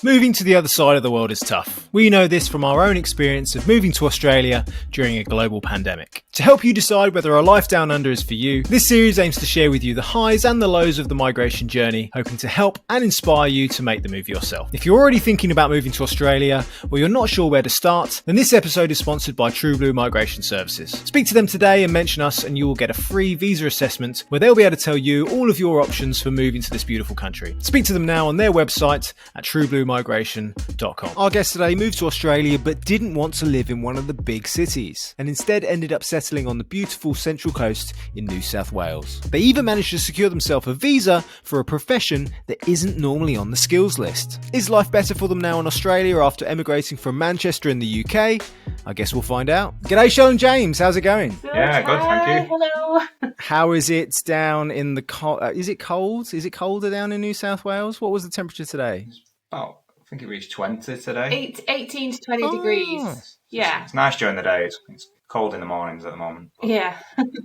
Moving to the other side of the world is tough. We know this from our own experience of moving to Australia during a global pandemic. To help you decide whether a life down under is for you, this series aims to share with you the highs and the lows of the migration journey, hoping to help and inspire you to make the move yourself. If you're already thinking about moving to Australia, or you're not sure where to start, then this episode is sponsored by True Blue Migration Services. Speak to them today and mention us, and you will get a free visa assessment where they'll be able to tell you all of your options for moving to this beautiful country. Speak to them now on their website at truebluemigration.com. Our guest today moved to Australia but didn't want to live in one of the big cities and instead ended up settling on the beautiful Central Coast in New South Wales. They even managed to secure themselves a visa for a profession that isn't normally on the skills list. Is life better for them now in Australia after emigrating from Manchester in the UK? I guess we'll find out. G'day, Chelle and James. How's it going? Yeah, good, thank you. Hello. How is it down in the cold? Is it cold? Is it colder down in New South Wales? What was the temperature today? I think it reached 20 today. 18 to 20 degrees. Yeah. It's nice during the day. It's cold in the mornings at the moment. Yeah.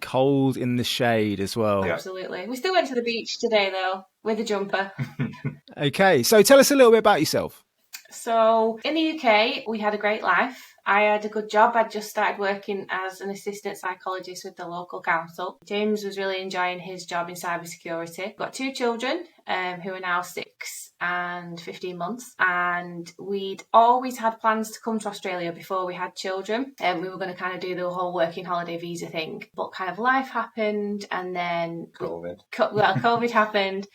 Cold in the shade as well. Yeah. Absolutely. We still went to the beach today, though, with a jumper. Okay, so tell us a little bit about yourself. So, in the UK, we had a great life. I had a good job. I'd just started working as an assistant psychologist with the local council. James was really enjoying his job in cybersecurity. Got 2 children who are now 6 and 15 months. And we'd always had plans to come to Australia before we had children. And we were going to kind of do the whole working holiday visa thing. But kind of life happened, and then COVID happened.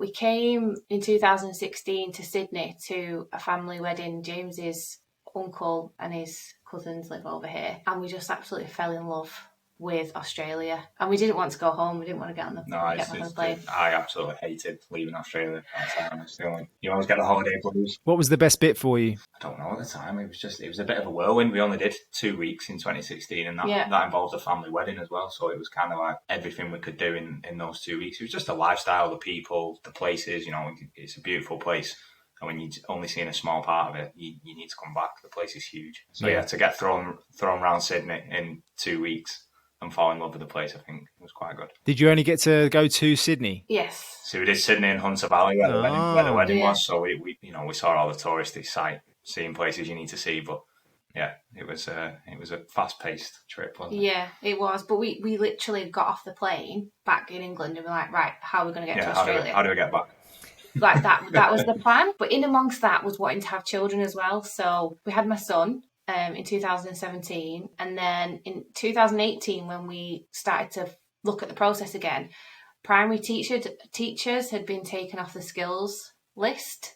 We came in 2016 to Sydney to a family wedding. James's uncle and his cousins live over here, and we just absolutely fell in love with Australia, and we didn't want to go home. We didn't want to get on the plane. I absolutely hated leaving Australia. You always get the holiday blues. What was the best bit for you? I don't know at the time. It was a bit of a whirlwind. We only did 2 weeks in 2016, and that involved a family wedding as well. So it was kind of like everything we could do in those 2 weeks. It was just the lifestyle, the people, the places. It's a beautiful place. And when you're only seeing a small part of it, you need to come back. The place is huge. So to get thrown around Sydney in 2 weeks and fall in love with the place, I think it was quite good. Did you only get to go to Sydney? Yes. So we did Sydney and Hunter Valley where the wedding was. So we saw all the touristy seeing places you need to see. But yeah, it was a fast-paced trip, wasn't it? Yeah, it was. But we literally got off the plane back in England and we're like, right, how are we going to get to Australia? How do we get back? Like that was the plan. But in amongst that was wanting to have children as well. So we had my son in 2017, and then in 2018 when we started to look at the process again, primary teachers had been taken off the skills list.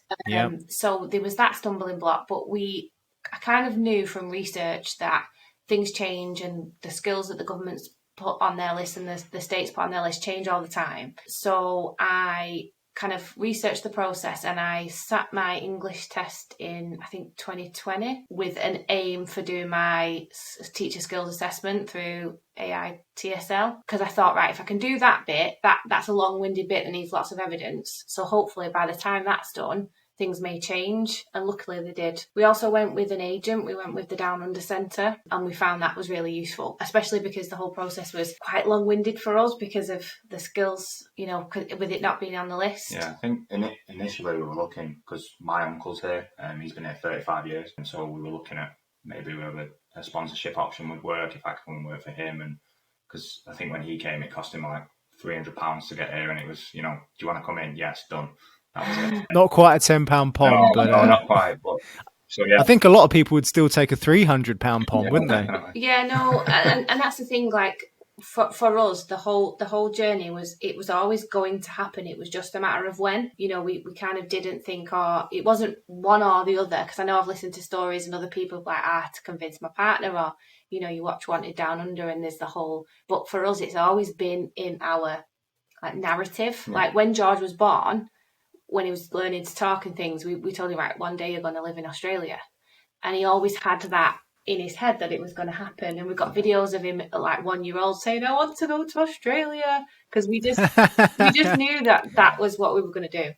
So there was that stumbling block, but I kind of knew from research that things change, and the skills that the government's put on their list and the states put on their list change all the time. So I kind of researched the process, and I sat my English test in, I think, 2020 with an aim for doing my teacher skills assessment through AITSL, because I thought, right, if I can do that bit, that's a long-winded bit that needs lots of evidence. So hopefully by the time that's done, things may change, and luckily they did. We also went with an agent. We went with the Down Under Centre, and we found that was really useful, especially because the whole process was quite long-winded for us because of the skills, with it not being on the list. Yeah, I think initially we were looking, because my uncle's here, and he's been here 35 years, and so we were looking at maybe whether a sponsorship option would work if I could come and work for him, and because I think when he came it cost him like £300 to get here, and it was, do you want to come in? Yes, done. That was it. Not quite a £10 pond, no, not quite. But so yeah, I think a lot of people would still take a £300 pond, wouldn't they? Yeah, no, and that's the thing. Like for us, the whole journey was always going to happen. It was just a matter of when. We kind of didn't think, it wasn't one or the other. Because I know I've listened to stories and other people like, I had to convince my partner, or you watch Wanted Down Under, and there's the whole. But for us, it's always been in our narrative. Yeah. Like when George was born, when he was learning to talk and things, we told him, right, one day you're going to live in Australia. And he always had that in his head that it was going to happen. And we got videos of him at 1 year old saying, I want to go to Australia. Because we just knew that was what we were going to do.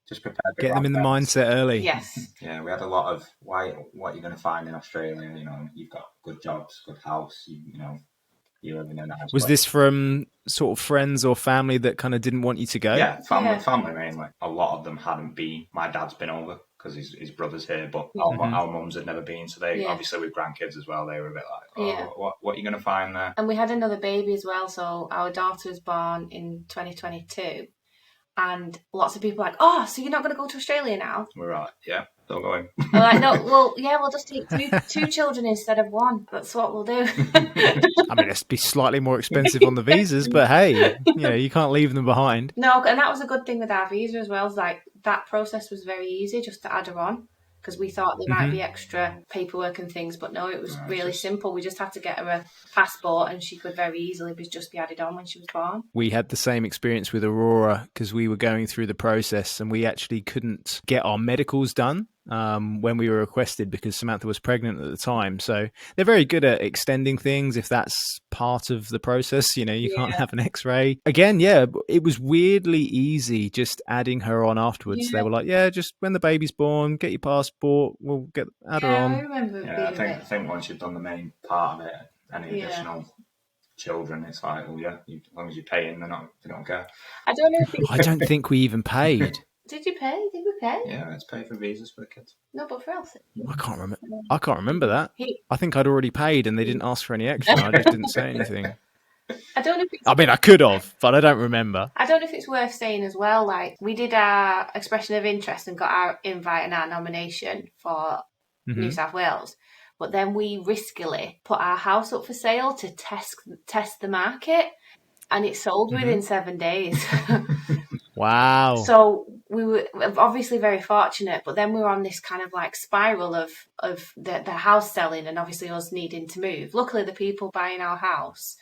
Just prepare. Get them in the mindset early. Yes. Yeah, we had a lot of what you're going to find in Australia. You've got good jobs, good house, you you live in a nice Was place. this from sort of friends or family that kind of didn't want you to go? Yeah, family mainly. A lot of them hadn't been. My dad's been over because his brother's here, but our mums had never been. So they, obviously with grandkids as well, they were a bit like, what are you going to find there? And we had another baby as well. So our daughter was born in 2022. And lots of people were like, oh, so you're not going to go to Australia now? We're like, yeah, still going. I'm like, no, well, yeah, we'll just take two children instead of one. That's what we'll do. I mean, it'd be slightly more expensive on the visas, but hey, you can't leave them behind. No, and that was a good thing with our visa as well. Like, that process was very easy just to add her on, because we thought there might be extra paperwork and things, but no, it was really simple. We just had to get her a passport and she could very easily just be added on when she was born. We had the same experience with Aurora because we were going through the process and we actually couldn't get our medicals done when we were requested because Samantha was pregnant at the time. So they're very good at extending things if that's part of the process. You can't have an x-ray. Again, it was weirdly easy just adding her on afterwards. They were like, just when the baby's born, get your passport, we'll add her on. I remember I think once you've done the main part of it, any additional children, it's like, well, as long as you're paying, they don't care. I don't think we even paid. Did you pay? Did we pay? Yeah, let's pay for visas for the kids. No, but for Elsie. I can't remember that. I think I'd already paid and they didn't ask for any extra. I just didn't say anything. I don't know if I mean, I could have, but I don't remember. I don't know if it's worth saying as well, like, we did our expression of interest and got our invite and our nomination for New South Wales. But then we riskily put our house up for sale to test the market, and it sold within 7 days. Wow. So we were obviously very fortunate, but then we were on this kind of like spiral of the house selling and obviously us needing to move. Luckily, the people buying our house,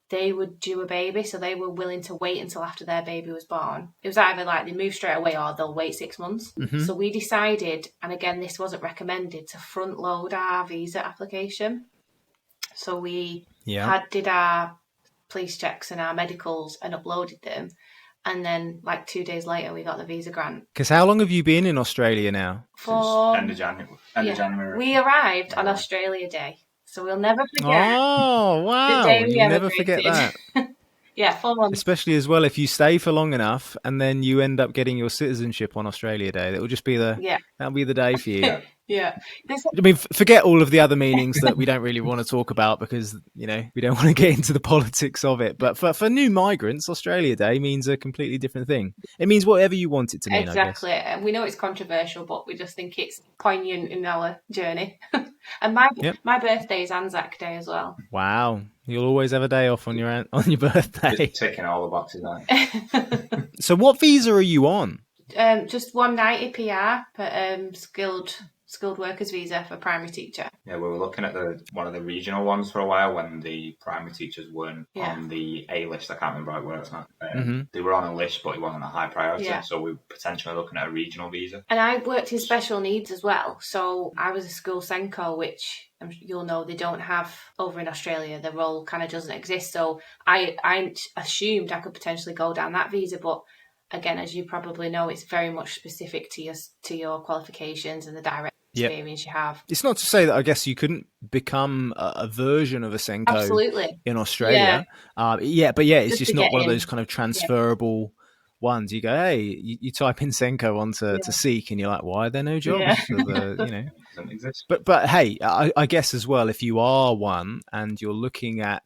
they were due a baby, so they were willing to wait until after their baby was born. It was either like they move straight away or they'll wait 6 months. So we decided, and again, this wasn't recommended, to front load our visa application. So we did our police checks and our medicals and uploaded them. And then, like 2 days later, we got the visa grant. Because how long have you been in Australia now? For end of January. We arrived on Australia Day, so we'll never forget. Oh, wow. The day we You'll never forget that. 4 months. Especially as well if you stay for long enough and then you end up getting your citizenship on Australia Day. That will just be that'll be the day for you. Yeah. I mean, forget all of the other meanings that we don't really want to talk about because, we don't want to get into the politics of it. But for new migrants, Australia Day means a completely different thing. It means whatever you want it to mean, exactly. I guess. And we know it's controversial, but we just think it's poignant in our journey. And my birthday is Anzac Day as well. Wow. You'll always have a day off on your birthday. Just ticking all the boxes out. So what visa are you on? Just 190 PR, but skilled workers visa for primary teacher. Yeah, we were looking at one of the regional ones for a while when the primary teachers weren't on the A list. I can't remember how it works now. They were on a list, but it wasn't a high priority. Yeah. So we were potentially looking at a regional visa. And I worked in special needs as well. So I was a school Senko, which you'll know they don't have over in Australia. The role kind of doesn't exist. So I assumed I could potentially go down that visa, but again, as you probably know, it's very much specific to your qualifications and the direct experience you have. It's not to say that I guess you couldn't become a version of a Senko Absolutely. in Australia. It's just not one of those kind of transferable ones. You go, hey, you type in Senko onto to Seek and you're like, why are there no jobs? Yeah. So doesn't exist. But hey, I guess as well, if you are one and you're looking at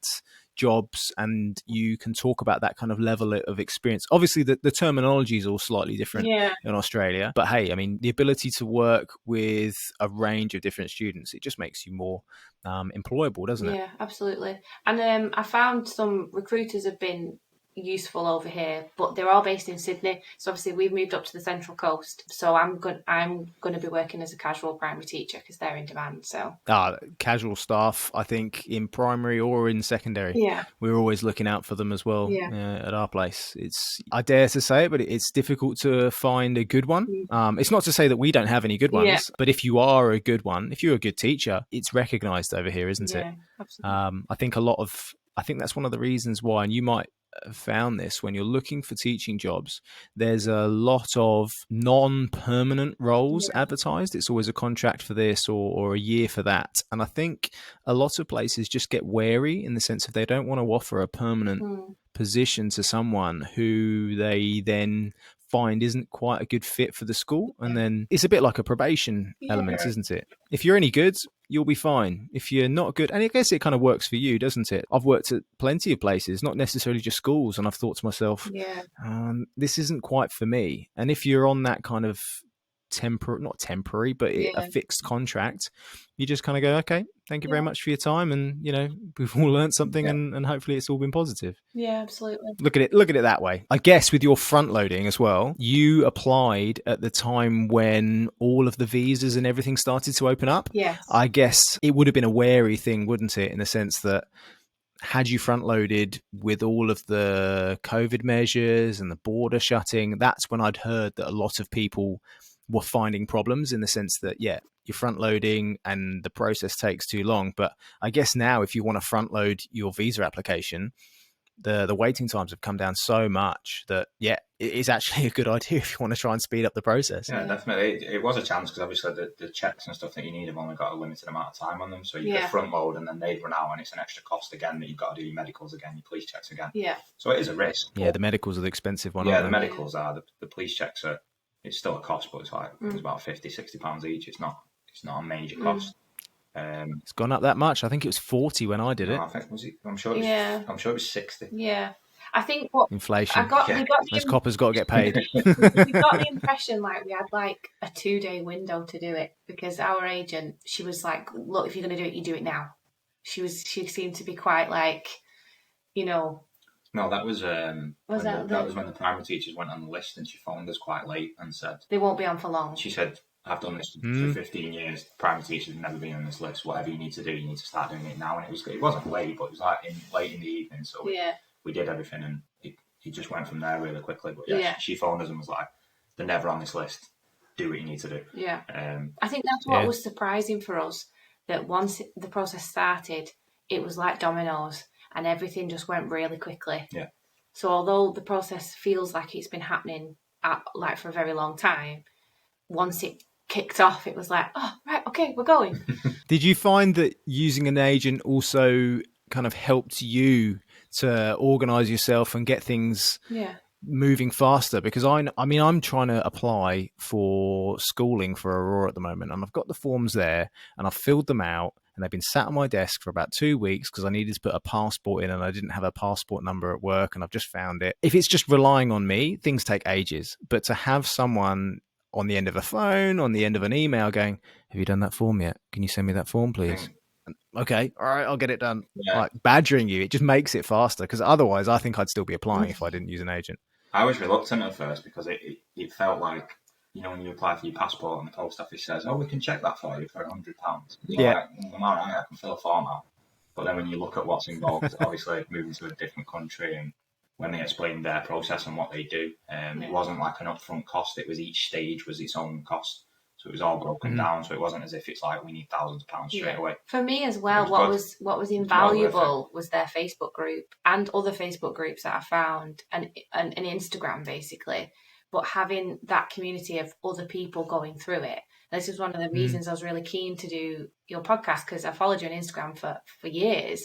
jobs and you can talk about that kind of level of experience. Obviously, the terminology is all slightly different in Australia. But hey, I mean, the ability to work with a range of different students, it just makes you more employable, doesn't it? Yeah, absolutely. And I found some recruiters have been useful over here, but they're all based in Sydney. So obviously we've moved up to the Central Coast. So I'm going to be working as a casual primary teacher because they're in demand. So casual staff, I think in primary or in secondary, we're always looking out for them as well at our place. I dare to say it, but it's difficult to find a good one. It's not to say that we don't have any good ones, but if you are a good one, if you're a good teacher, it's recognised over here, isn't it? Absolutely. I think that's one of the reasons why, and you might found this when you're looking for teaching jobs, there's a lot of non-permanent roles advertised. It's always a contract for this or a year for that. And I think a lot of places just get wary in the sense of they don't want to offer a permanent position to someone who they then find isn't quite a good fit for the school. And then it's a bit like a probation element, isn't it? If you're any good, you'll be fine. If you're not good, and I guess it kind of works for you, doesn't it? I've worked at plenty of places, not necessarily just schools, and I've thought to myself, this isn't quite for me. And if you're on that kind of not temporary, but a fixed contract, you just kind of go, okay, thank you very much for your time, and we've all learned something, and hopefully it's all been positive. Yeah, absolutely. Look at it that way. I guess with your front loading as well, you applied at the time when all of the visas and everything started to open up. Yes. I guess it would have been a wary thing, wouldn't it, in the sense that had you front loaded with all of the COVID measures and the border shutting, that's when I'd heard that a lot of people were finding problems in the sense that, you're front loading and the process takes too long. But I guess now if you want to front load your visa application, the waiting times have come down so much that, it is actually a good idea if you want to try and speed up the process. Yeah, definitely. It was a chance because obviously the checks and stuff that you need have only got a limited amount of time on them. So you get front load and then they'd run out and it's an extra cost again that you've got to do your medicals again, your police checks again. Yeah. So it is a risk. Yeah, the medicals are the expensive one. Yeah, the medicals are. The police checks are, it's still a cost, but it's about 50, 60 pounds each. It's not a major cost. It's gone up that much. I think it was 40 when I did it. I think I'm sure it was 60. Yeah. I think what inflation. Those coppers got to get paid. We got the impression like we had like a 2-day window to do it because our agent, she was like, look, if you're going to do it, you do it now. She seemed to be quite like, No, that was that was when the primary teachers went on the list and she phoned us quite late and said they won't be on for long. She said, I've done this for 15 years. Primary teachers have never been on this list. Whatever you need to do, you need to start doing it now. And it wasn't late, but it was like late in the evening. So we did everything and it just went from there really quickly. But she phoned us and was like, they're never on this list. Do what you need to do. Yeah. I think that's what was surprising for us, that once the process started, it was like dominoes and everything just went really quickly. Yeah. So although the process feels like it's been happening for a very long time, once it kicked off, it was like, oh, right, okay, we're going. Did you find that using an agent also kind of helped you to organise yourself and get things moving faster? Because I'm trying to apply for schooling for Aurora at the moment, and I've got the forms there and I've filled them out and they've been sat on my desk for about 2 weeks because I needed to put a passport in and I didn't have a passport number at work and I've just found it. If it's just relying on me, things take ages. But to have someone on the end of a phone, on the end of an email going, have you done that form yet? Can you send me that form, please? Okay, all right, I'll get it done. Yeah. Like badgering you, it just makes it faster because otherwise I think I'd still be applying if I didn't use an agent. I was reluctant at first because it felt like, when you apply for your passport and the post office says, oh, we can check that for you for £100. Yeah. Like, I'm all right, I can fill a form out. But then when you look at what's involved, obviously moving to a different country and when they explained their process and what they do, it wasn't like an upfront cost. It was each stage was its own cost. So it was all broken down. So it wasn't as if it's like we need thousands of pounds straight away. For me as well, what was invaluable was their Facebook group and other Facebook groups that I found and Instagram basically. But having that community of other people going through it. This is one of the reasons I was really keen to do your podcast, because I followed you on Instagram for years.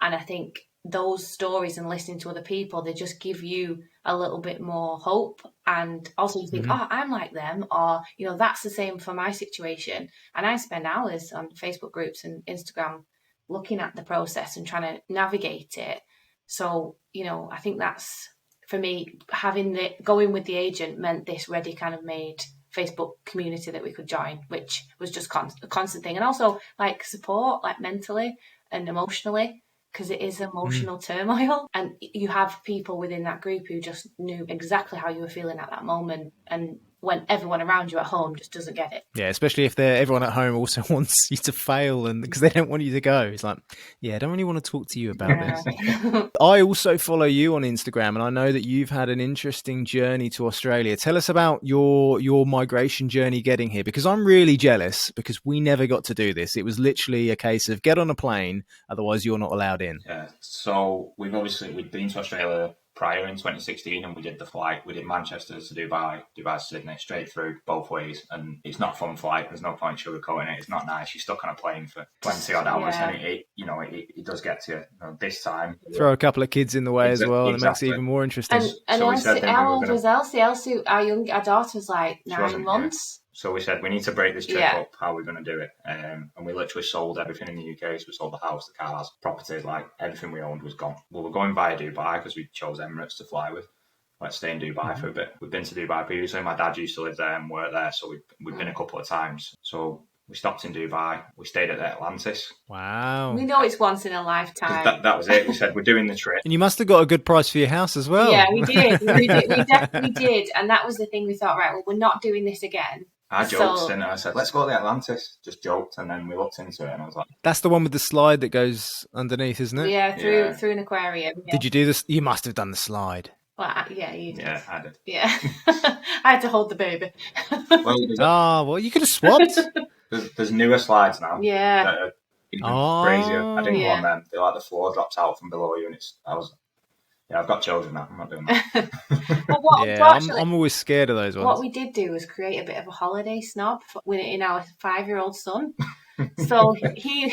And I think those stories and listening to other people, they just give you a little bit more hope. And also you think, oh, I'm like them, or, that's the same for my situation. And I spend hours on Facebook groups and Instagram looking at the process and trying to navigate it. So, I think that's, for me, going with the agent meant this ready kind of made Facebook community that we could join, which was just a constant thing. And also like support, like mentally and emotionally, because it is emotional turmoil. And you have people within that group who just knew exactly how you were feeling at that moment. And when everyone around you at home just doesn't get it. Yeah, especially if everyone at home also wants you to fail and because they don't want you to go. It's like, I don't really want to talk to you about this. I also follow you on Instagram and I know that you've had an interesting journey to Australia. Tell us about your migration journey getting here, because I'm really jealous because we never got to do this. It was literally a case of get on a plane, otherwise you're not allowed in. Yeah, so we'd been to Australia prior in 2016, and we did the flight. We did Manchester to Dubai, Dubai to Sydney, straight through both ways. And it's not a fun flight. There's no point sugarcoating it. It's not nice. You're stuck on a plane for 20 odd hours, and it does get to you. This time, throw a couple of kids in the way as well, and it makes it even more interesting. And so Elsie, how old was Elsie? Elsie, our daughter's like 9 months. So we said, we need to break this trip up. How are we going to do it? And we literally sold everything in the UK. So we sold the house, the cars, property, like everything we owned was gone. Well, we're going via Dubai because we chose Emirates to fly with. Let's stay in Dubai for a bit. We've been to Dubai previously. My dad used to live there and work there. So we've been a couple of times. So we stopped in Dubai. We stayed at the Atlantis. Wow. We know it's once in a lifetime. That was it. We said, we're doing the trip. And you must have got a good price for your house as well. Yeah, we did. We definitely did. And that was the thing we thought, right, well, we're not doing this again. I joked, and I said, let's go to the Atlantis. Just joked, and then we looked into it, and I was like... That's the one with the slide that goes underneath, isn't it? Yeah, through an aquarium. Yeah. Did you do this? You must have done the slide. Well, yeah, you did. Yeah, I did. Yeah. I had to hold the baby. Well, you could have swapped. There's newer slides now. Yeah. That are even crazier. I didn't go on them. They're like the floor drops out from below you, and I've got children now. I'm not doing that. I'm always scared of those ones. What we did do was create a bit of a holiday snob in our 5-year-old son. So he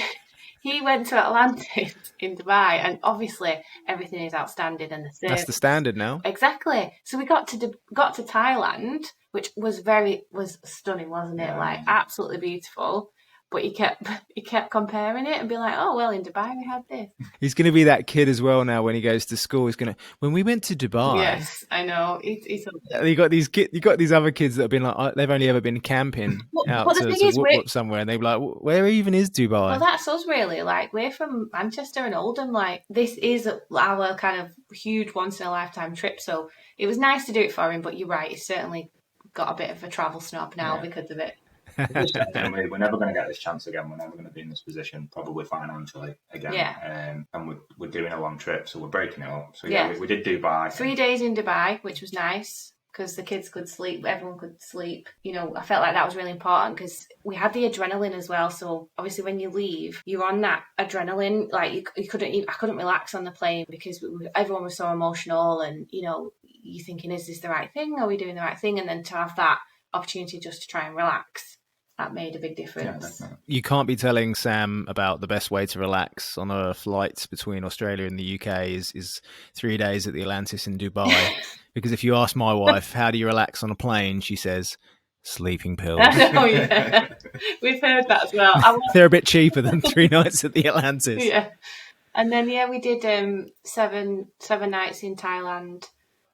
went to Atlantis in Dubai, and obviously everything is outstanding, and that's the standard now. Exactly. So we got to Thailand, which was stunning, wasn't it? Like absolutely beautiful. But he kept comparing it and be like, oh, well, in Dubai we had this. He's going to be that kid as well now when he goes to school. He's going to, when we went to Dubai. Yes, I know. You got these other kids that have been like, they've only ever been camping out to somewhere, and they'd be like, where even is Dubai? Well, that's us really. Like, we're from Manchester and Oldham. Like, this is our kind of huge once in a lifetime trip. So it was nice to do it for him, but you're right. He's certainly got a bit of a travel snob now because of it. We're never going to get this chance again. We're never going to be in this position, probably financially again. Yeah. And we're doing a long trip, so we're breaking it up. So we did Dubai. 3 days in Dubai, which was nice because the kids could sleep, everyone could sleep. You know, I felt like that was really important because we had the adrenaline as well. So obviously, when you leave, you're on that adrenaline. Like I couldn't relax on the plane because everyone was so emotional, and you know, you're thinking, is this the right thing? Are we doing the right thing? And then to have that opportunity just to try and relax. That made a big difference. Yeah, you can't be telling Sam about the best way to relax on a flight between Australia and the UK is 3 days at the Atlantis in Dubai. Because if you ask my wife, how do you relax on a plane? She says, sleeping pills. Oh, yeah. We've heard that as well. They're a bit cheaper than 3 nights at the Atlantis. Yeah. And then, we did 7 nights in Thailand,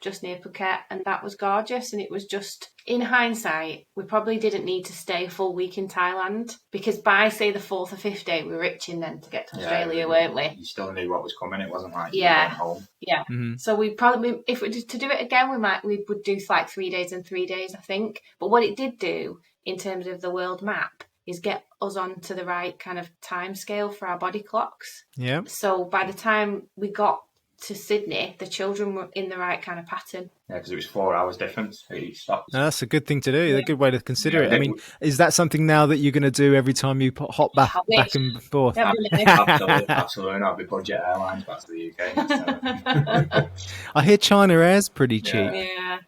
just near Phuket, and that was gorgeous. And it was just, in hindsight, we probably didn't need to stay a full week in Thailand because by, say, the 4th or 5th day, we were itching then to get to Australia, weren't we? You still knew what was coming. It wasn't like you were going home. Yeah. Mm-hmm. So we probably, if we to do it again, we would do like 3 days and 3 days, I think. But what it did do in terms of the world map is get us onto the right kind of time scale for our body clocks. Yeah. So by the time we got to Sydney, the children were in the right kind of pattern. Yeah, because it was 4 hours difference each stop. No, that's a good thing to do. A good way to consider it. I mean, is that something now that you're going to do every time you hop back and forth? Absolutely not. We budget airlines back to the UK. I hear China Air's pretty cheap. Yeah.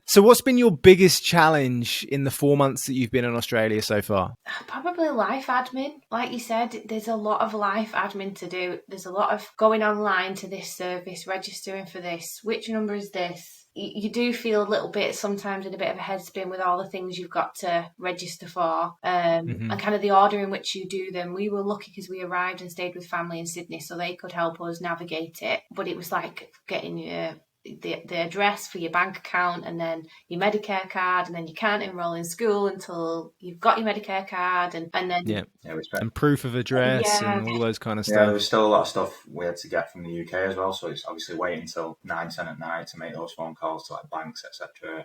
So what's been your biggest challenge in the 4 months that you've been in Australia so far? Probably life admin. Like you said, there's a lot of life admin to do. There's a lot of going online to this service, registering for this. Which number is this? You do feel a little bit sometimes in a bit of a headspin with all the things you've got to register for and kind of the order in which you do them. We were lucky because we arrived and stayed with family in Sydney, so they could help us navigate it. But it was like getting the address for your bank account and then your Medicare card, and then you can't enroll in school until you've got your Medicare card and then and proof of address and all those kind of stuff. Yeah, there was still a lot of stuff we had to get from the UK as well, so it's obviously waiting until 9-10 at night to make those phone calls to like banks, etc.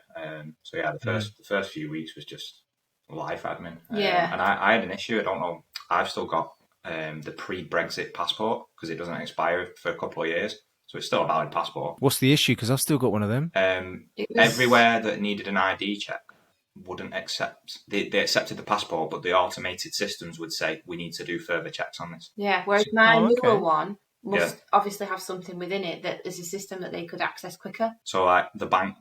So the first few weeks was just life admin. And I had an issue. I don't know, I've still got the pre-Brexit passport because it doesn't expire for a couple of years. So it's still a valid passport. What's the issue? Because I've still got one of them. Everywhere that needed an ID check wouldn't accept. They accepted the passport, but the automated systems would say, we need to do further checks on this. Yeah, whereas my newer one must obviously have something within it that is a system that they could access quicker. So like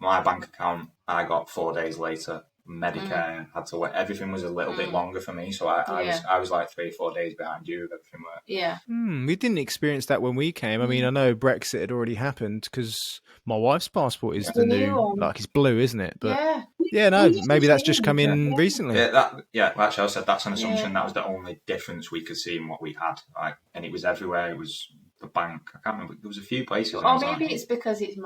my bank account, I got 4 days later. Medicare had to wait. Everything was a little bit longer for me, so I was like 3-4 days behind you with everything. Yeah. We didn't experience that when we came. I mean, I know Brexit had already happened because my wife's passport is the new, like it's blue, isn't it? But no, maybe that's just come in recently. Actually, I said that's an assumption. That was the only difference we could see in what we had, like, and it was everywhere. It was the bank. I can't remember. There was a few places. Or maybe it's because it's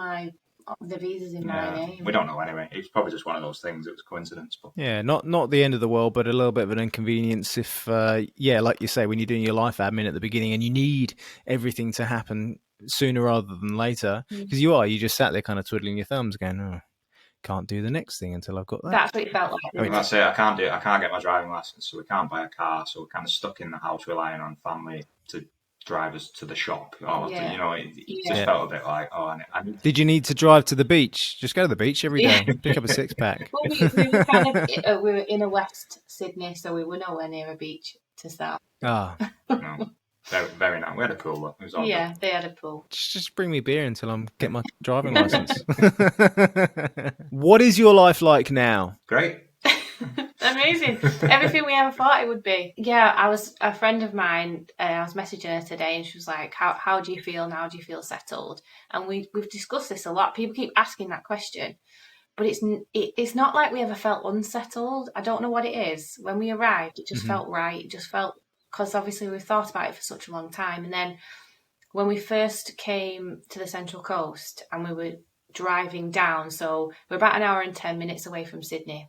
the visa's in my name. We don't know anyway. It's probably just one of those things. It was coincidence. But not the end of the world, but a little bit of an inconvenience if, like you say, when you're doing your life admin at the beginning and you need everything to happen sooner rather than later, because you just sat there kind of twiddling your thumbs going, oh, can't do the next thing until I've got that. That's what it felt like. I mean, that's it. I can't get my driving license, so we can't buy a car. So we're kind of stuck in the house relying on family to drive us to the shop. It just felt a bit like, Did you need to drive to the beach? Just go to the beach every day, pick up a 6-pack. Well, we were kind of we were in a West Sydney, so we were nowhere near a beach to start. No, very, very nice. We had a pool though. It was all good. They had a pool. Just bring me beer until I get my driving license. What is your life like now? Great. Amazing. Everything we ever thought it would be. A friend of mine, I was messaging her today and she was like, how do you feel now? Do you feel settled? And we've discussed this a lot. People keep asking that question, but it's not like we ever felt unsettled. I don't know what it is. When we arrived, it just felt right. It just felt, because obviously we've thought about it for such a long time. And then when we first came to the Central Coast and we were driving down, so we're about an hour and 10 minutes away from Sydney.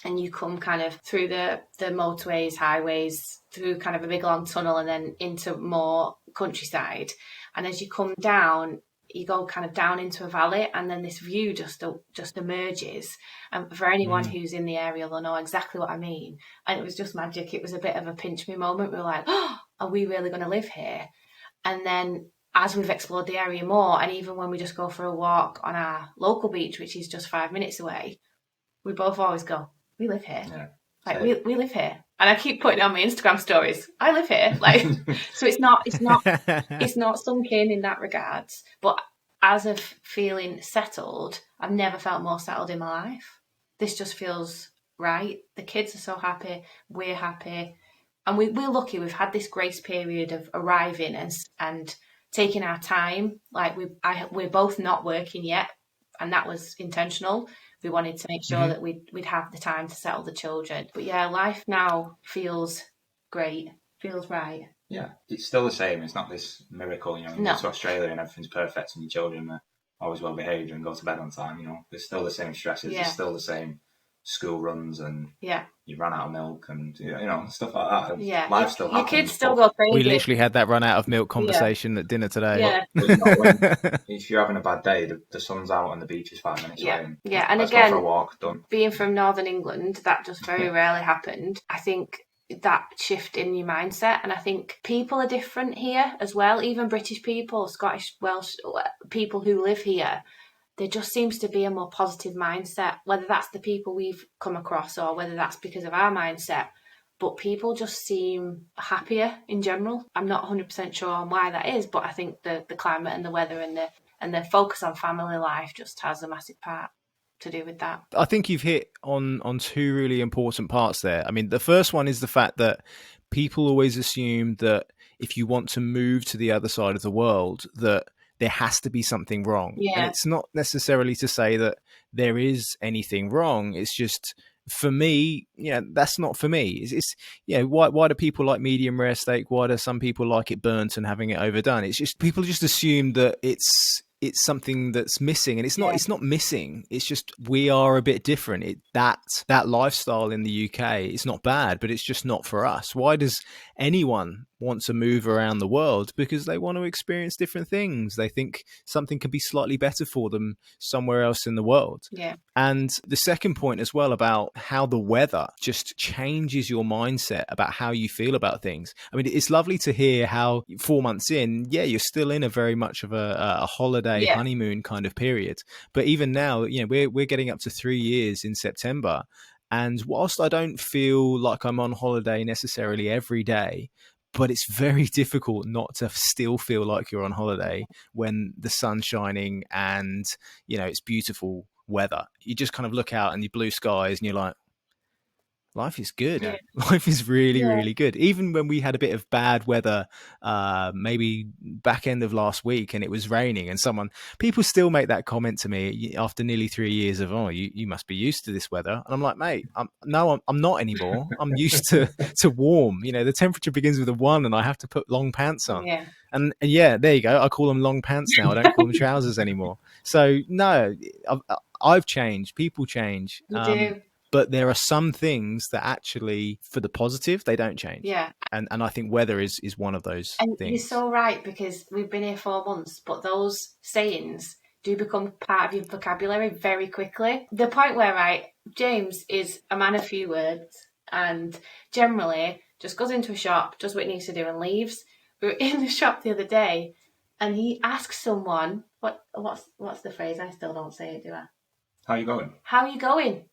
And you come kind of through the motorways, highways, through kind of a big long tunnel and then into more countryside. And as you come down, you go kind of down into a valley and then this view just emerges. And for anyone who's in the area, they'll know exactly what I mean. And it was just magic. It was a bit of a pinch me moment. We were like, oh, are we really going to live here? And then as we've explored the area more, and even when we just go for a walk on our local beach, which is just 5 minutes away, we both always go, we live here. Yeah. Like we live here. And I keep putting on my Instagram stories, I live here. Like, so it's not sunk in that regards. But as of feeling settled, I've never felt more settled in my life. This just feels right. The kids are so happy. We're happy. And we're lucky. We've had this grace period of arriving and taking our time. Like we're both not working yet. And that was intentional. We wanted to make sure that we'd have the time to settle the children. But life now feels great, feels right. Yeah, it's still the same. It's not this miracle, you go to Australia and everything's perfect and your children are always well behaved and go to bed on time. There's still the same stresses. There's still the same school runs and you run out of milk and stuff like that. And life still happens. Your kids still go crazy. We literally had that run out of milk conversation at dinner today. Yeah. If you're having a bad day, the sun's out and the beach is 5 minutes away. And let's again, go for a walk, done. Being from Northern England, that just very rarely happened. I think that shift in your mindset, and I think people are different here as well. Even British people, Scottish, Welsh people who live here, there just seems to be a more positive mindset, whether that's the people we've come across or whether that's because of our mindset. But people just seem happier in general. I'm not 100% sure on why that is, but I think the climate and the weather and the focus on family life just has a massive part to do with that. I think you've hit on two really important parts there. I mean, the first one is the fact that people always assume that if you want to move to the other side of the world, that there has to be something wrong. Yeah. And it's not necessarily to say that there is anything wrong. It's just, for me, that's not for me. It's why do people like medium rare steak? Why do some people like it burnt and having it overdone? It's just, people just assume that it's something that's missing, and it's not. It's not missing. It's just we are a bit different. That lifestyle in the UK is not bad, but it's just not for us. Why does anyone want to move around the world? Because they want to experience different things. They think something can be slightly better for them somewhere else in the world. Yeah. And the second point as well about how the weather just changes your mindset about how you feel about things. I mean, it's lovely to hear how 4 months in, you're still in a very much of a holiday honeymoon kind of period. But even now, we're getting up to 3 years in September. And whilst I don't feel like I'm on holiday necessarily every day, but it's very difficult not to still feel like you're on holiday when the sun's shining and, it's beautiful weather. You just kind of look out and the blue skies and you're like, life is good. Yeah. Life is really, really good. Even when we had a bit of bad weather, maybe back end of last week, and it was raining, and people still make that comment to me after nearly 3 years of, you must be used to this weather. And I'm like, mate, I'm not anymore. I'm used to warm. The temperature begins with a 1 and I have to put long pants on. Yeah. And yeah, there you go. I call them long pants now. I don't call them trousers anymore. So no, I've changed. People change. You do. But there are some things that actually, for the positive, they don't change. Yeah. And I think weather is one of those things. You're so right, because we've been here 4 months, but those sayings do become part of your vocabulary very quickly. The point where, James is a man of few words and generally just goes into a shop, does what he needs to do and leaves. We were in the shop the other day and he asks someone, what's the phrase? I still don't say it, do I? How you going? How you going?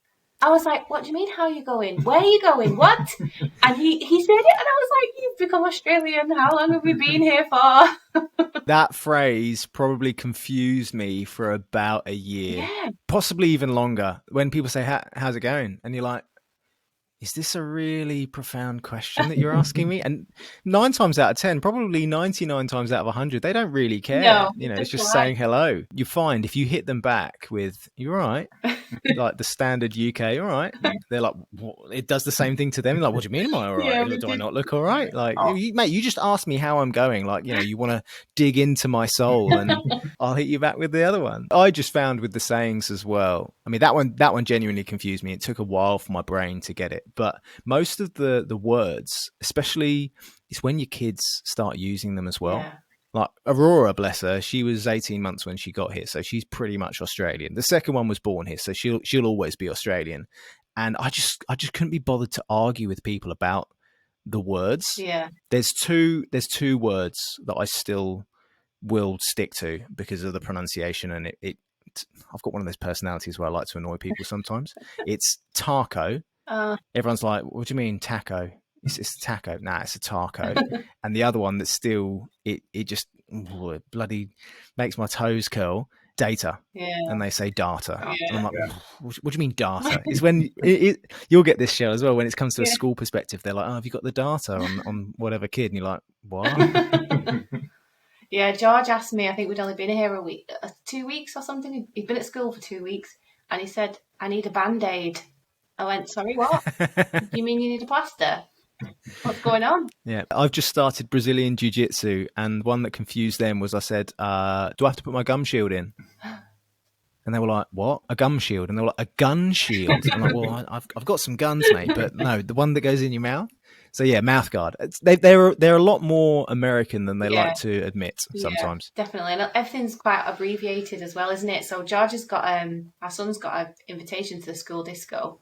I was like, what do you mean, how are you going? Where are you going? What? And he said it, and I was like, you've become Australian. How long have we been here for? That phrase probably confused me for about a year. Yeah. Possibly even longer. When people say, how's it going? And you're like, is this a really profound question that you're asking me? And 9 times out of 10, probably 99 times out of 100, they don't really care. No, it's just saying hello. You find if you hit them back with, you're right, like the standard UK, all right, they're like, it does the same thing to them. Like, what do you mean, am I all right? Yeah, do I not look all right? Like, mate, you just asked me how I'm going. Like, you want to dig into my soul and I'll hit you back with the other one. I just found with the sayings as well. I mean, that one genuinely confused me. It took a while for my brain to get it. But most of the words, especially, it's when your kids start using them as well. Yeah. Like Aurora, bless her, she was 18 months when she got here, so she's pretty much Australian. The second one was born here, so she'll always be Australian. And I just couldn't be bothered to argue with people about the words. Yeah. There's two words that I still will stick to because of the pronunciation, and it I've got one of those personalities where I like to annoy people sometimes. It's taco. Everyone's like, what do you mean taco? It's a taco. Nah, it's a taco. And the other one that's still, it just it bloody makes my toes curl. Data. Yeah. And they say data. Yeah. And I'm like, what do you mean data? It's when you'll get this show as well when it comes to a school perspective. They're like, have you got the data on whatever kid? And you're like, what? Yeah, George asked me, I think we'd only been here a week, 2 weeks or something. He'd been at school for 2 weeks and he said, I need a Band-Aid. I went, sorry, what? You mean you need a plaster? What's going on? Yeah, I've just started Brazilian Jiu-Jitsu, and one that confused them was I said, do I have to put my gum shield in? And they were like, what? A gum shield? And they were like, a gun shield? I'm like, well, I've got some guns, mate, but no, the one that goes in your mouth. So yeah, mouth guard. They're a lot more American than they like to admit sometimes. Yeah, definitely, and everything's quite abbreviated as well, isn't it? So George has got our son's got an invitation to the school disco,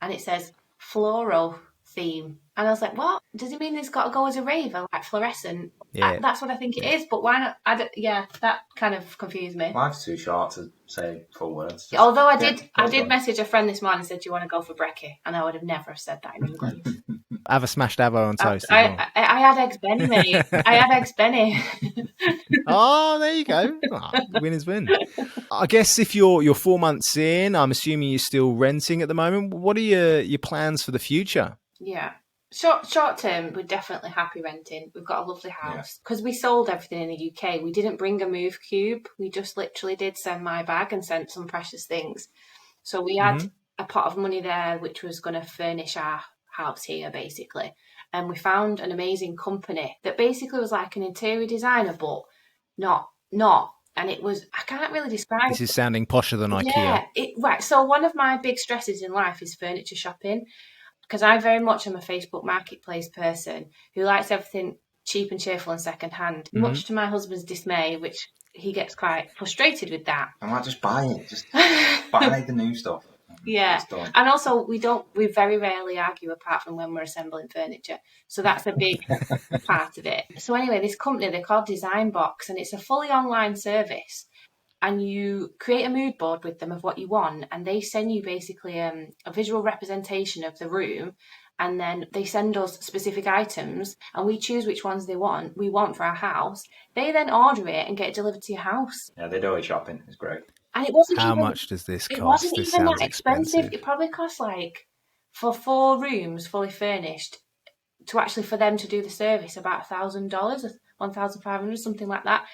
and it says floral theme, and I was like, what does it mean? It's got to go as a rave, like fluorescent? Yeah, that's what I think it is. But why not? That kind of confused me. Life's too short to say full words. Although I did message a friend this morning and said, do you want to go for brekkie? And I would have never said that in English. Have a smashed avo on toast. I had eggs Benny, mate. I had eggs Benny. Oh, there you go. Winners win. I guess if you're 4 months in, I'm assuming you're still renting at the moment. What are your plans for the future? Yeah. Short term, we're definitely happy renting. We've got a lovely house. Because we sold everything in the UK. We didn't bring a move cube. We just literally did send my bag and sent some precious things. So we had a pot of money there, which was going to furnish our house here, basically. And we found an amazing company that basically was like an interior designer, but not. And it was, I can't really describe. This is sounding posher than IKEA. Yeah, right. So one of my big stresses in life is furniture shopping. Because I very much am a Facebook marketplace person who likes everything cheap and cheerful and second-hand, much to my husband's dismay, which he gets quite frustrated with that. I'm like, just buy it. Just buy the new stuff. Yeah. And also, we very rarely argue apart from when we're assembling furniture. So that's a big part of it. So anyway, this company, they're called Design Box, and it's a fully online service. and you create a mood board with them of what you want, and they send you basically a visual representation of the room, and then they send us specific items and we choose which ones we want for our house. They then order it and get it delivered to your house. Yeah, they do it shopping. It's great. And it wasn't How even, much does this cost? It wasn't This even sounds that expensive. expensive. It probably cost like, for 4 rooms fully furnished, to actually for them to do the service, about $1,000, $1,500, something like that.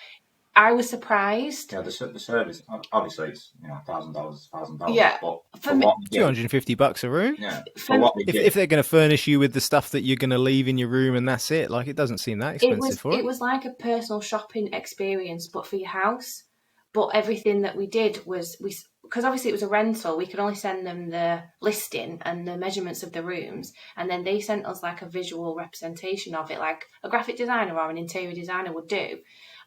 I was surprised. Yeah, the service, obviously, it's $1,000, $1,000. Yeah, but for me, what $250 a room. Yeah, for what if they're going to furnish you with the stuff that you're going to leave in your room and that's it, like, it doesn't seem that expensive for it. It was like a personal shopping experience, but for your house. But everything that we did was because obviously it was a rental, we could only send them the listing and the measurements of the rooms, and then they sent us like a visual representation of it, like a graphic designer or an interior designer would do.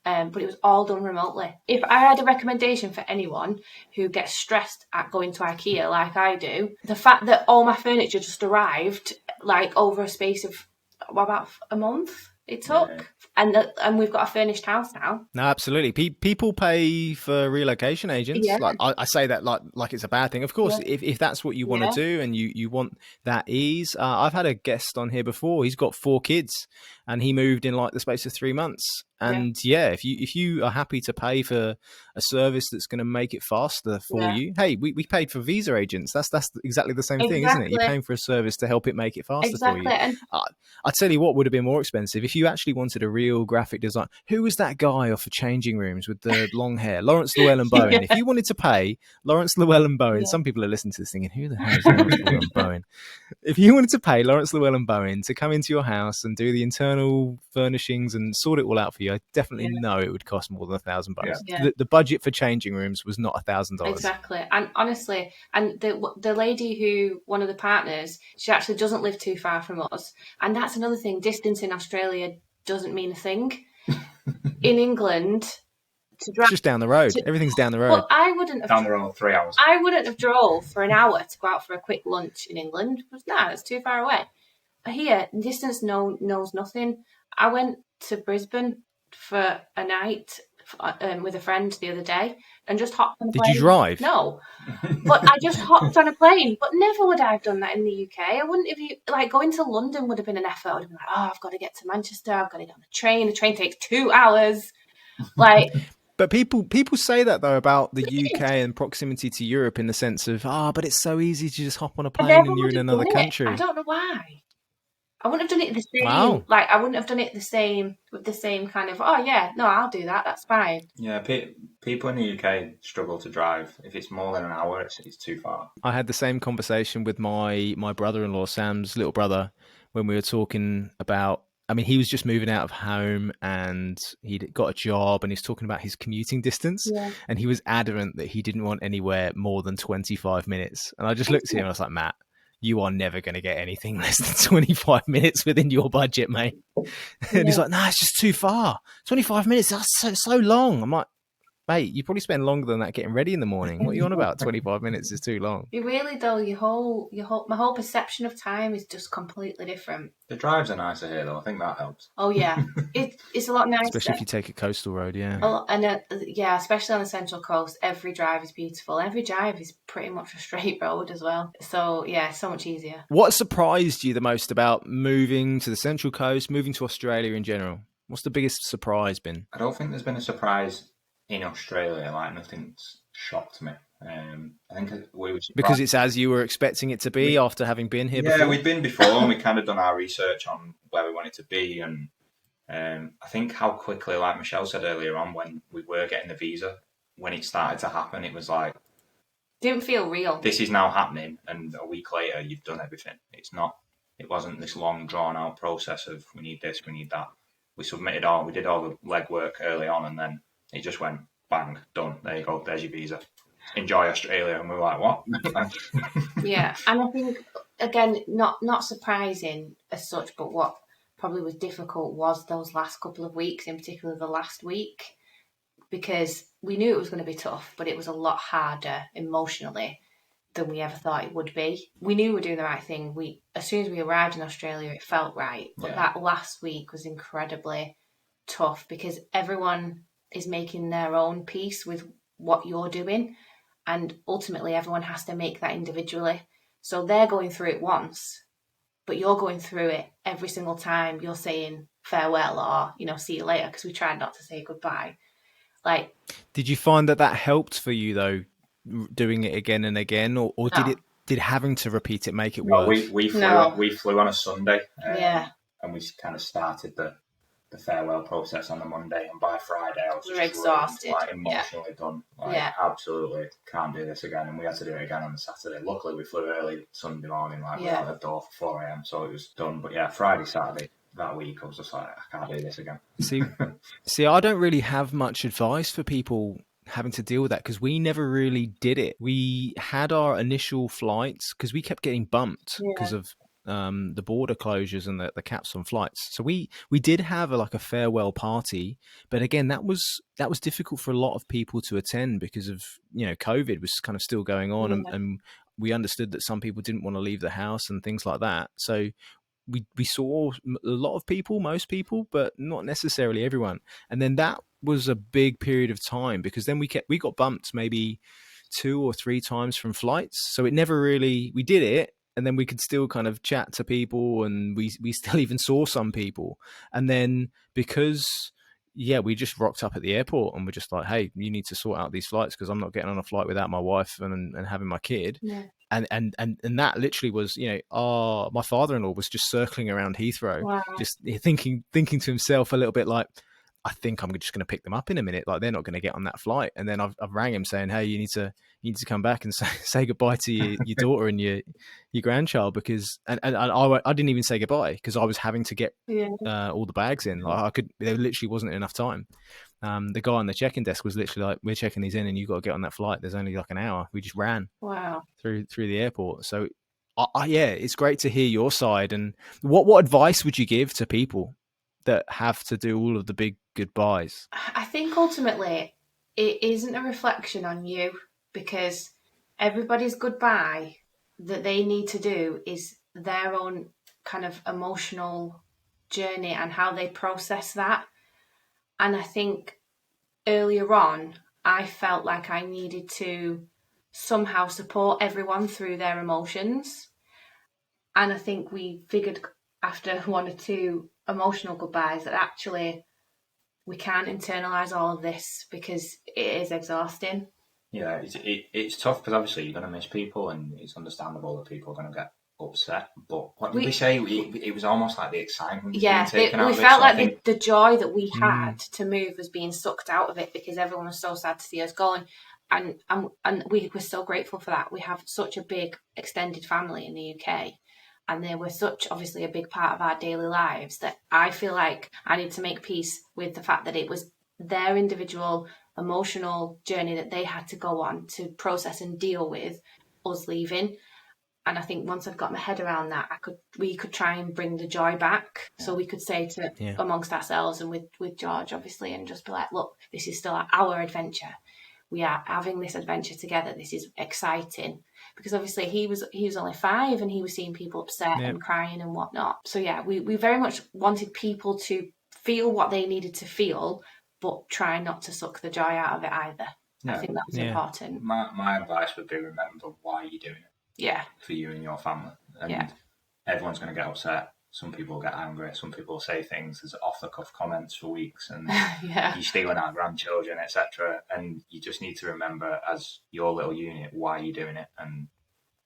But it was all done remotely. If I had a recommendation for anyone who gets stressed at going to IKEA like I do, the fact that all my furniture just arrived like over a space of about a month it took. Yeah. And we've got a furnished house now. No, absolutely. People pay for relocation agents. Yeah. Like I say that like it's a bad thing. Of course, yeah. if that's what you want to do and you want that ease. I've had a guest on here before. He's got 4 kids and he moved in like the space of 3 months. And if you are happy to pay for a service that's going to make it faster for you, hey, we paid for visa agents. That's exactly the same thing, isn't it? You're paying for a service to help it make it faster for you. And I'd tell you what would have been more expensive if you actually wanted a real graphic design. Who was that guy off of Changing Rooms with the long hair? Lawrence Llewellyn-Bowen. If you wanted to pay Lawrence Llewellyn-Bowen, some people are listening to this thinking, who the hell is Lawrence Llewellyn-Bowen? If you wanted to pay Lawrence Llewellyn-Bowen to come into your house and do the internal furnishings and sort it all out for you, I definitely know it would cost more than $1,000. Yeah. The budget for Changing Rooms was not $1,000. Exactly. And honestly, and the lady who, one of the partners, she actually doesn't live too far from us. And that's another thing. Distance in Australia doesn't mean a thing. In England, to drive, it's just down the road. Everything's down the road. Well, I wouldn't have down the road 3 hours. I wouldn't have drove for an hour to go out for a quick lunch in England. It's too far away. Here, distance knows nothing. I went to Brisbane for a night with a friend the other day and just hopped on a plane. Did you drive? No, but I just hopped on a plane. But never would I have done that in the UK. I wouldn't. If you like going to London would have been an effort. I would have been like, I've got to get to Manchester. I've got to get on the train. The train takes 2 hours. Like. But people say that though about the UK and proximity to Europe in the sense of but it's so easy to just hop on a plane and you're in another country. I don't know why. I wouldn't have done it the same. Wow. Like I wouldn't have done it the same with the same kind of. Oh yeah, no, I'll do that. That's fine. Yeah, people in the UK struggle to drive. If it's more than an hour, it's too far. I had the same conversation with my brother-in-law, Sam's little brother, when we were talking about. I mean, he was just moving out of home and he'd got a job and he's talking about his commuting distance. Yeah. And he was adamant that he didn't want anywhere more than 25 minutes. And I just looked at him and I was like, Matt, you are never going to get anything less than 25 minutes within your budget, mate. And he's like, no, it's just too far. 25 minutes, that's so long. I'm like, mate, you probably spend longer than that getting ready in the morning. What are you on about? 25 minutes is too long. You really, though, my whole perception of time is just completely different. The drives are nicer here, though. I think that helps. Oh, yeah. It's a lot nicer. Especially if you take a coastal road, yeah. Especially on the Central Coast, every drive is beautiful. Every drive is pretty much a straight road as well. So, yeah, so much easier. What surprised you the most about moving to the Central Coast, moving to Australia in general? What's the biggest surprise been? I don't think there's been a surprise in Australia. Like, nothing's shocked me. I think we were surprised. Because it's as you were expecting it to be after having been here before? Yeah, we'd been before and we kind of done our research on where we wanted to be. And I think how quickly, like Michelle said earlier on, when we were getting the visa, when it started to happen, it was like... Didn't feel real. This is now happening, and a week later, you've done everything. It wasn't this long, drawn-out process of, we need this, we need that. We did all the legwork early on, and then it just went, bang, done. There you go, there's your visa. Enjoy Australia. And we were like, what? Yeah, and I think, again, not surprising as such, but what probably was difficult was those last couple of weeks, in particular the last week, because we knew it was going to be tough, but it was a lot harder emotionally than we ever thought it would be. We knew we were doing the right thing. As soon as we arrived in Australia, it felt right. But that last week was incredibly tough because everyone is making their own peace with what you're doing. And ultimately, everyone has to make that individually. So they're going through it once, but you're going through it every single time you're saying farewell or, you know, see you later, because we tried not to say goodbye. Like, did you find that helped for you though, doing it again and again, or no. did having to repeat it make it No, worse? we flew on a Sunday, and we kind of started the farewell process on the Monday, and by Friday I was just exhausted, like emotionally done. Like, absolutely can't do this again, and we had to do it again on the Saturday. Luckily, we flew early Sunday morning, like we were out the door for 4 a.m, so it was done. But yeah, Friday, Saturday that week, I was just like, I can't do this again. See, I don't really have much advice for people having to deal with that, because we never really did it. We had our initial flights because we kept getting bumped because of the border closures and the caps on flights. So we did have a farewell party, but again, that was difficult for a lot of people to attend because of, you know, COVID was kind of still going on, and we understood that some people didn't want to leave the house and things like that. So we saw a lot of people, most people, but not necessarily everyone. And then that was a big period of time, because then we got bumped maybe 2 or 3 times from flights. So it never really, we did it, and then we could still kind of chat to people, and we still even saw some people. And then because we just rocked up at the airport and we're just like, hey, you need to sort out these flights, because I'm not getting on a flight without my wife and having my kid. And that literally was, you know, my father-in-law was just circling around Heathrow, just thinking to himself a little bit like, I think I'm just going to pick them up in a minute. Like, they're not going to get on that flight. And then I've rang him saying, hey, you need to come back and say goodbye to your daughter and your grandchild, because and I didn't even say goodbye because I was having to get all the bags in. Like, there literally wasn't enough time. The guy on the check-in desk was literally like, we're checking these in and you've got to get on that flight. There's only like an hour. We just ran through the airport. So it's great to hear your side. And what advice would you give to people that have to do all of the big goodbyes? I think ultimately it isn't a reflection on you, because everybody's goodbye that they need to do is their own kind of emotional journey and how they process that. And I think earlier on, I felt like I needed to somehow support everyone through their emotions. And I think we figured after 1 or 2 emotional goodbyes that actually we can't internalize all of this, because it is exhausting. Yeah, it's tough, because obviously you're going to miss people, and it's understandable that people are going to get upset. But what did we say? It was almost like the excitement was being taken out of it. We felt like the joy that we had to move was being sucked out of it, because everyone was so sad to see us going. And we were so grateful for that. We have such a big extended family in the UK, and they were such obviously a big part of our daily lives, that I feel like I need to make peace with the fact that it was their individual emotional journey that they had to go on to process and deal with us leaving. And I think once I've got my head around that, we could try and bring the joy back. So we could say to amongst ourselves and with George, obviously, and just be like, look, this is still our adventure. We are having this adventure together. This is exciting. Because obviously he was only 5 and he was seeing people upset and crying and whatnot. So we very much wanted people to feel what they needed to feel, but try not to suck the joy out of it either. I think that was important. My advice would be, remember why you're doing it. Yeah. For you and your family. And everyone's going to get upset. Some people get angry. Some people say things as off-the-cuff comments for weeks, and you're stealing our grandchildren, etc. And you just need to remember, as your little unit, why you're doing it and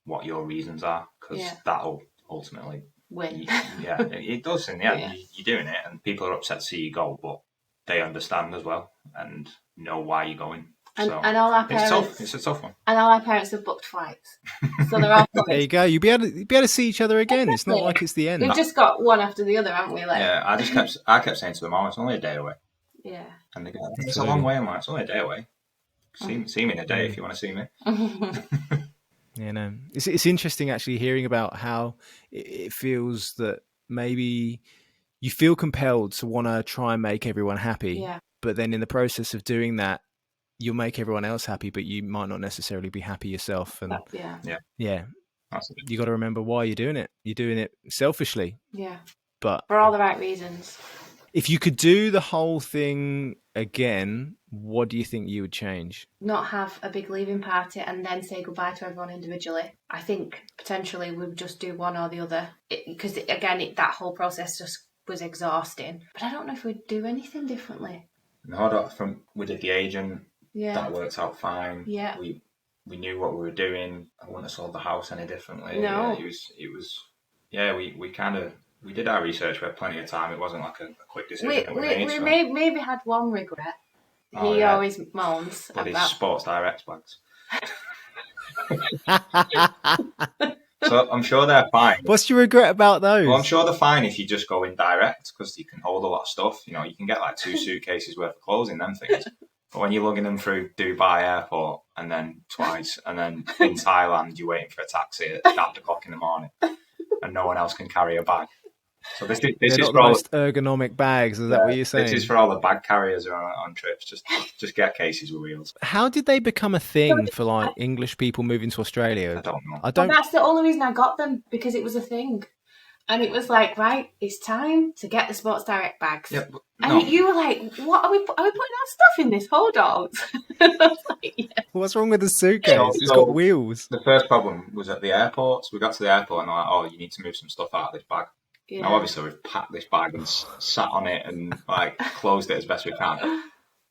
what your reasons are, because that'll ultimately win. It does. And you're doing it, and people are upset to see you go, but they understand as well and know why you're going. And all our parents, it's a tough one. And all our parents have booked flights, so they're all coming. There you go. You'll be able to see each other again. Exactly. It's not like it's the end. We've just got one after the other, haven't we? I kept saying to them, "Oh, it's only a day away." Yeah. And they go, "It's a long way." I'm like, "It's only a day away. See me in a day if you want to see me." It's interesting actually hearing about how it feels that maybe you feel compelled to want to try and make everyone happy, but then in the process of doing that, you'll make everyone else happy, but you might not necessarily be happy yourself. And you got to remember why you're doing it. You're doing it selfishly. Yeah. But for all the right reasons. If you could do the whole thing again, what do you think you would change? Not have a big leaving party and then say goodbye to everyone individually. I think potentially we would just do one or the other, because that whole process just was exhausting. But I don't know if we'd do anything differently. No, we did the agent. Yeah, that worked out fine. Yeah, we knew what we were doing. I wouldn't have sold the house any differently. No, it was. Yeah, we did our research. We had plenty of time. It wasn't like a quick decision. We maybe had one regret. He always moans Bloody about Sports Direct bags. So I'm sure they're fine. What's your regret about those? Well, I'm sure they're fine if you just go in direct, because you can hold a lot of stuff. You know, you can get like 2 suitcases worth of clothes in them things. But when you're lugging them through Dubai airport and then twice, and then in Thailand, you're waiting for a taxi at 8:00 in the morning, and no one else can carry a bag. So this is not for the all most ergonomic bags. Is that what you're saying? This is for all the bag carriers who are on trips. Just get cases with wheels. How did they become a thing for like English people moving to Australia? I don't know. Well, that's the only reason I got them, because it was a thing. And it was like, right, it's time to get the Sports Direct bags. Yeah, and you were like, what are we putting our stuff in this? Hold on. What's wrong with the suitcase? It's got wheels. The first problem was at the airport. So we got to the airport and they're like, oh, you need to move some stuff out of this bag. Yeah. Now, obviously, we've packed this bag and sat on it and like closed it as best we can.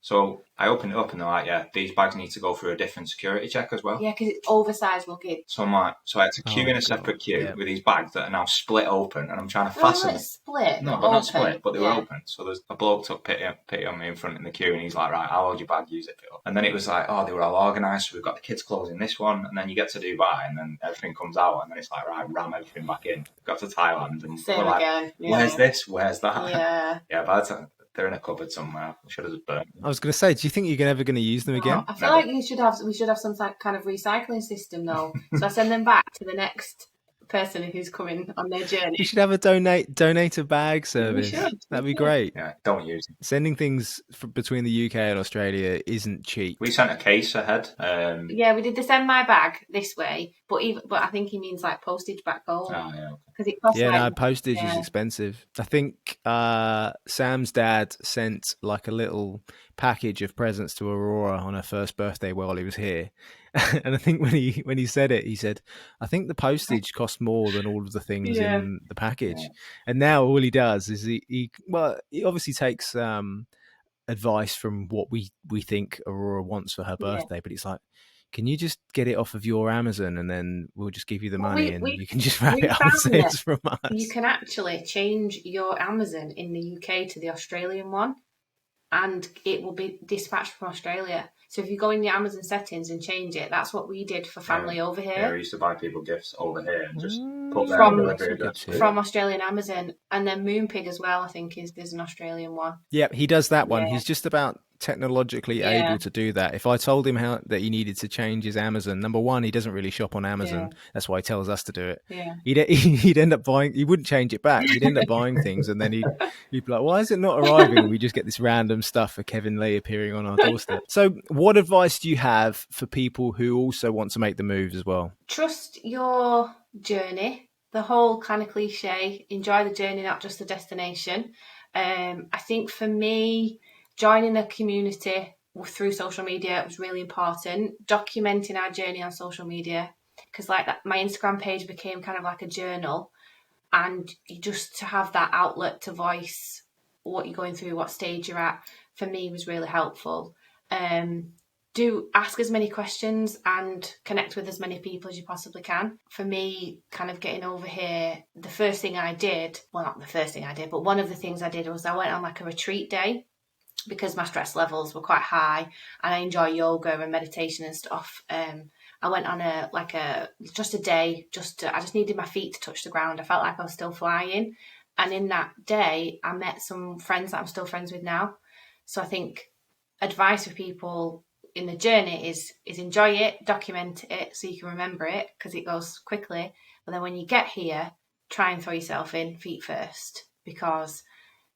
So I opened it up and they're like, yeah, these bags need to go through a different security check as well. Yeah, because it's oversized luggage. So I'm like, I had to queue in a separate queue with these bags that are now split open, and I'm trying to fasten. Split? No, but not split, but they were open. So there's a bloke took pity on me in front in the queue, and he's like, right, I'll hold your bag, use it. And then it was like, oh, they were all organised, so we've got the kids' clothes in this one, and then you get to Dubai, and then everything comes out, and then it's like, right, ram everything back in. Got to Thailand, and same we're like, again. Yeah. Where's this? Where's that? Yeah. Yeah, by the time they're in a cupboard somewhere. I should have just burnt them. I was going to say, do you think you're ever going to use them again? I feel like we should have some kind of recycling system though. So I send them back to the next person who's coming on their journey. You should have a donate a bag service. That'd be great. Yeah, don't use it. Sending things between the UK and Australia isn't cheap. We sent a case ahead. Yeah, we did the send my bag this way, but I think he means like postage back home. Oh, yeah. Because it costs postage is expensive. I think Sam's dad sent like a little package of presents to Aurora on her first birthday while he was here. And I think when he said it, he said, I think the postage cost more than all of the things in the package. Yeah. And now all he does is he obviously takes advice from what we think Aurora wants for her birthday, but it's like, can you just get it off of your Amazon and then we'll just give you the money and you can just wrap it up and say it's from us. You can actually change your Amazon in the UK to the Australian one, and it will be dispatched from Australia. So if you go in the Amazon settings and change it, that's what we did for family over here. Yeah, we used to buy people gifts over here and just put their from Australian Amazon. And then Moonpig as well, I think, there's an Australian one. Yeah, he does that one. He's just about technologically able to do that. If I told him that he needed to change his Amazon, number one, he doesn't really shop on Amazon. That's why he tells us to do it. He'd end up buying. He wouldn't change it back. He'd end up buying things, and then he'd be like, "Why is it not arriving?" We just get this random stuff for Kevin Lee appearing on our doorstep. So, what advice do you have for people who also want to make the moves as well? Trust your journey. The whole kind of cliche: enjoy the journey, not just the destination. I think for me, joining a community through social media was really important. Documenting our journey on social media, because like that, my Instagram page became kind of like a journal, and just to have that outlet to voice what you're going through, what stage you're at, for me was really helpful. Do ask as many questions and connect with as many people as you possibly can. For me, kind of getting over here, the first thing I did, well, not the first thing I did, but one of the things I did was I went on like a retreat day, because my stress levels were quite high and I enjoy yoga and meditation and stuff. I went on just a day, I just needed my feet to touch the ground. I felt like I was still flying. And in that day, I met some friends that I'm still friends with now. So I think advice for people in the journey is enjoy it, document it so you can remember it, because it goes quickly. But then when you get here, try and throw yourself in feet first, because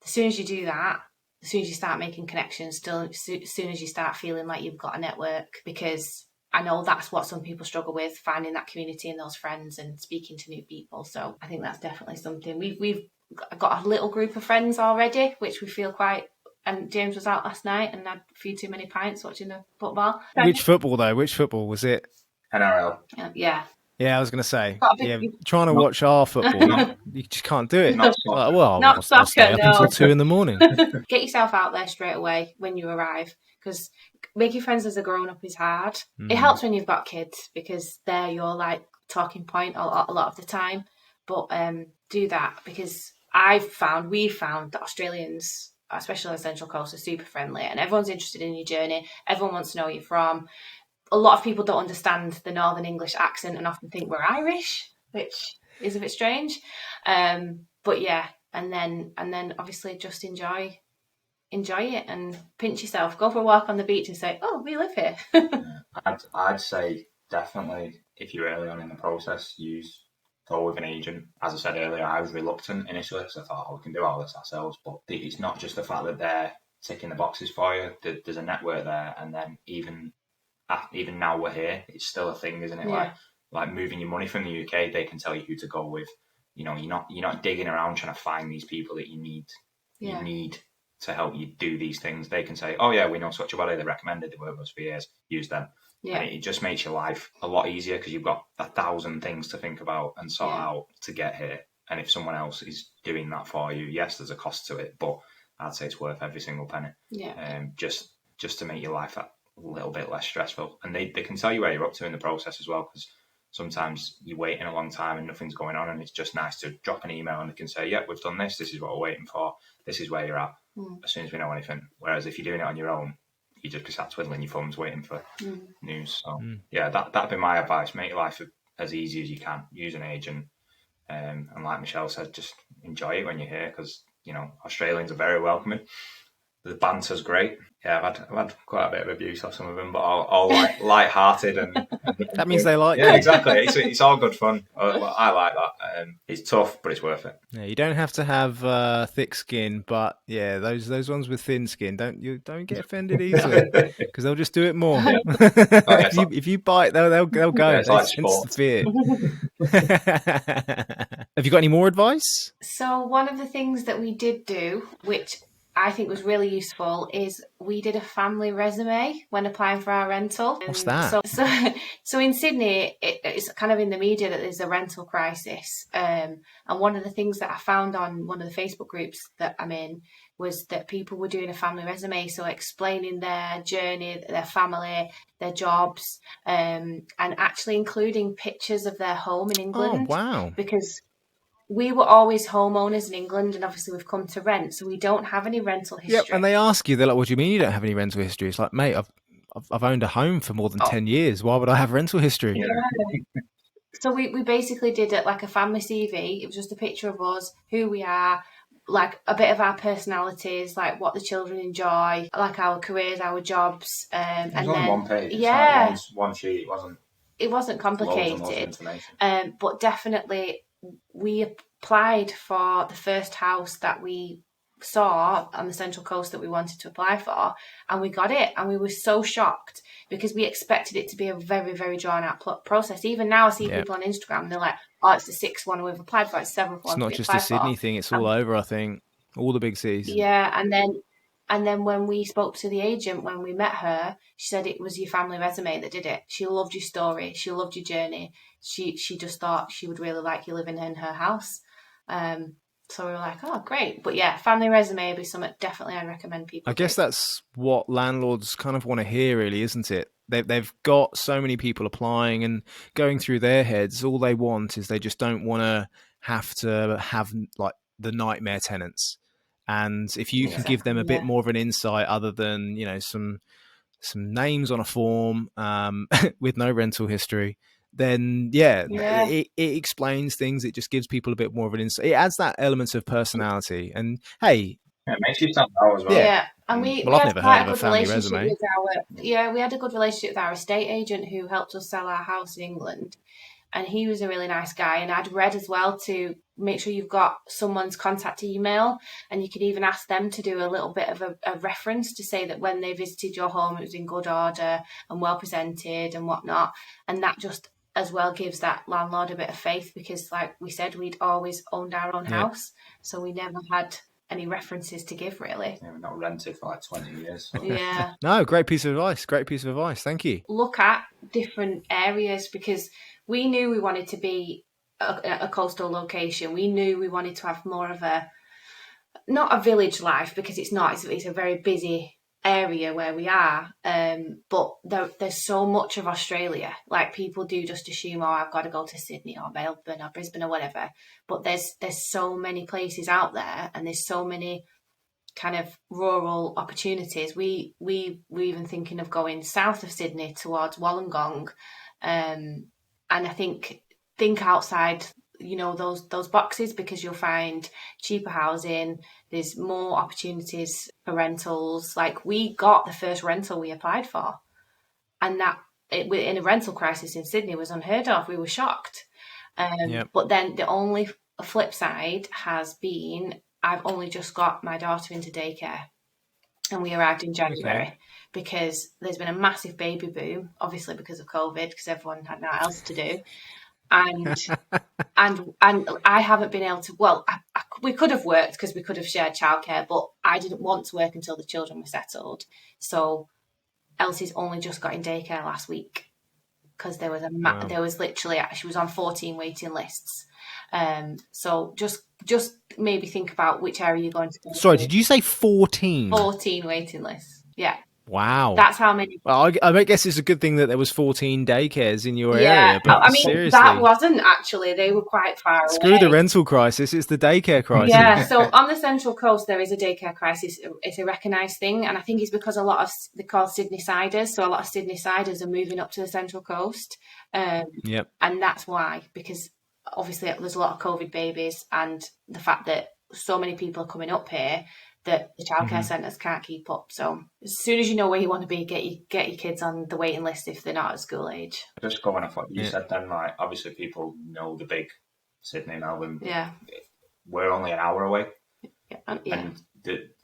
as soon as you do that, as soon as you start making connections, as soon as you start feeling like you've got a network, because I know that's what some people struggle with, finding that community and those friends and speaking to new people. So I think that's definitely something. We've got a little group of friends already, which we feel quite and James was out last night and had a few too many pints watching the football. Which football though? Which football was it? NRL. Yeah. Yeah, I was going to say. Yeah, trying to watch our football, you just can't do it. Not I'll stay up until 2 a.m. Get yourself out there straight away when you arrive, because making friends as a grown-up is hard. It helps when you've got kids, because they're your like talking point a lot of the time. But do that, because we found that Australians, especially on the Central Coast, are super friendly, and everyone's interested in your journey. Everyone wants to know where you're from. A lot of people don't understand the Northern English accent and often think we're Irish, which is a bit strange. But yeah, and then obviously just enjoy it and pinch yourself. Go for a walk on the beach and say, "Oh, we live here." I'd say definitely, if you're early on in the process, go with an agent. As I said earlier, I was reluctant initially because I thought, we can do all this ourselves. But it's not just the fact that they're ticking the boxes for you. There's a network there, and then even now we're here, it's still a thing, isn't it? Yeah. Like moving your money from the UK, they can tell you who to go with. You know, you're not digging around trying to find these people that you need to help you do these things. They can say, "Oh yeah, we know such a body. They recommended, they work with us for years. Use them." Yeah. And it just makes your life a lot easier because you've got 1,000 things to think about and sort out to get here. And if someone else is doing that for you, yes, there's a cost to it, but I'd say it's worth every single penny. Yeah. Just to make your life a little bit less stressful. And they can tell you where you're up to in the process as well, because sometimes you're waiting a long time and nothing's going on, and it's just nice to drop an email and they can say, "Yeah, we've done this. This is what we're waiting for. This is where you're at." As soon as we know anything. Whereas if you're doing it on your own, you just start twiddling your thumbs waiting for news. So yeah, that'd be my advice. Make your life as easy as you can. Use an agent, and like Michelle said, just enjoy it when you're here, because Australians are very welcoming. The banter's great. Yeah, I've had quite a bit of abuse off some of them, but all light-hearted and that means they like you. Yeah, exactly. It's all good fun. I like that. It's tough, but it's worth it. Yeah, you don't have to have thick skin, but yeah, those ones with thin skin, don't get offended easily, because they'll just do it more. If you bite, they'll go. Yeah, they sense the fear. Have you got any more advice? So one of the things that we did do, which I think was really useful, is we did a family resume when applying for our rental. What's that? So in Sydney, it's kind of in the media that there's a rental crisis. And one of the things that I found on one of the Facebook groups that I'm in was that people were doing a family resume, so explaining their journey, their family, their jobs, and actually including pictures of their home in England. Oh, wow. Because we were always homeowners in England, and obviously we've come to rent, so we don't have any rental history. Yep, and they ask you, they're like, "What do you mean you don't have any rental history?" It's like, mate, I've owned a home for more than 10 years. Why would I have rental history? Yeah. So we basically did it like a family CV. It was just a picture of us, who we are, like a bit of our personalities, like what the children enjoy, like our careers, our jobs. It was on one page. Yeah. Like one sheet. It wasn't complicated. Loads of information. But definitely we applied for the first house that we saw on the Central Coast that we wanted to apply for, and we got it, and we were so shocked because we expected it to be a very, very drawn out process. Even now I see people on Instagram and they're like, "Oh, it's the 6th one we've applied for, it's 7th one." It's not just a Sydney thing, it's all over, I think. All the big cities. Yeah, and then when we spoke to the agent, when we met her, she said it was your family resume that did it. She loved your story. She loved your journey. She just thought she would really like you living in her house. So we were like, "Oh, great." But yeah, family resume would be something definitely I'd recommend people. I guess that's what landlords kind of want to hear, really, isn't it? They've got so many people applying and going through their heads. All they want is they just don't want to have like the nightmare tenants. And if you can give them a bit more of an insight other than, some names on a form with no rental history, then it explains things. It just gives people a bit more of an insight. It adds that element of personality. And hey, it makes you stand out as well. Yeah, and we I've had never quite heard a of a good family relationship resume. with we had a good relationship with our estate agent who helped us sell our house in England. And he was a really nice guy. And I'd read as well to make sure you've got someone's contact email, and you could even ask them to do a little bit of a reference to say that when they visited your home, it was in good order and well presented and whatnot. And that just as well gives that landlord a bit of faith, because like we said, we'd always owned our own house. So we never had any references to give, really. Yeah, we're not rented for like 20 years. So. Yeah. No, great piece of advice. Great piece of advice. Thank you. Look at different areas, because we knew we wanted to be a coastal location. We knew we wanted to have more of not a village life, because it's not. It's a very busy area where we are. But there's so much of Australia. Like, people do just assume, oh, I've got to go to Sydney or Melbourne or Brisbane or whatever. But there's so many places out there, and there's so many kind of rural opportunities. We even thinking of going south of Sydney towards Wollongong, and I think outside, you know, those boxes, because you'll find cheaper housing. There's more opportunities for rentals. Like, we got the first rental we applied for, and that in a rental crisis in Sydney was unheard of. We were shocked. But then the only flip side has been, I've only just got my daughter into daycare, and we arrived in January because there's been a massive baby boom, obviously because of COVID, because everyone had nothing else to do. And I haven't been able to, well, we could have worked because we could have shared childcare, but I didn't want to work until the children were settled. So Elsie's only just got in daycare last week, because there was literally, she was on 14 waiting lists. So just maybe think about which area you're going to go. Sorry, did you say 14? 14 waiting lists. Yeah. Wow. That's how many. Well, I guess it's a good thing that there was 14 daycares in your area. But I mean, seriously, that wasn't actually. They were quite far away. Screw the rental crisis. It's the daycare crisis. Yeah. So on the Central Coast, there is a daycare crisis. It's a recognised thing. And I think it's because a lot of, they're called Sydney Siders. So a lot of Sydney Siders are moving up to the Central Coast. Yep. And that's why, because obviously there's a lot of COVID babies, and the fact that so many people are coming up here, that the childcare centres can't keep up. So as soon as you know where you want to be, get your kids on the waiting list if they're not at school age. Just going off what you said then, like, obviously people know the big Sydney, Melbourne. Yeah. We're only an hour away. Yeah. And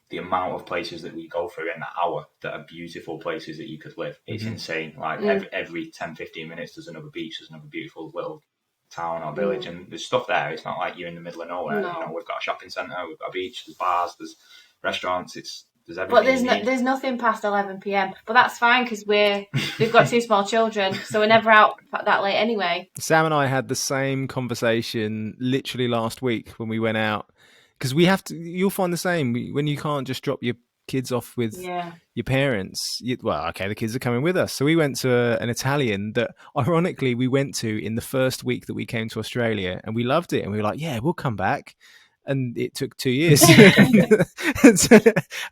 the amount of places that we go through in that hour that are beautiful places that you could live, it's insane. Like every 10, 15 minutes there's another beach, there's another beautiful little town or village, and there's stuff there. It's not like you're in the middle of nowhere. No. You know, we've got a shopping centre, we've got a beach, there's bars, there's restaurants, there's everything. But there's nothing past 11 p.m. But that's fine, because we've got two small children, so we're never out that late anyway. Sam and I had the same conversation literally last week when we went out, because we have to. You'll find the same when you can't just drop your kids off with your parents. The kids are coming with us. So we went to an Italian that ironically we went to in the first week that we came to Australia, and we loved it, and we were like, yeah, we'll come back. And it took 2 years. And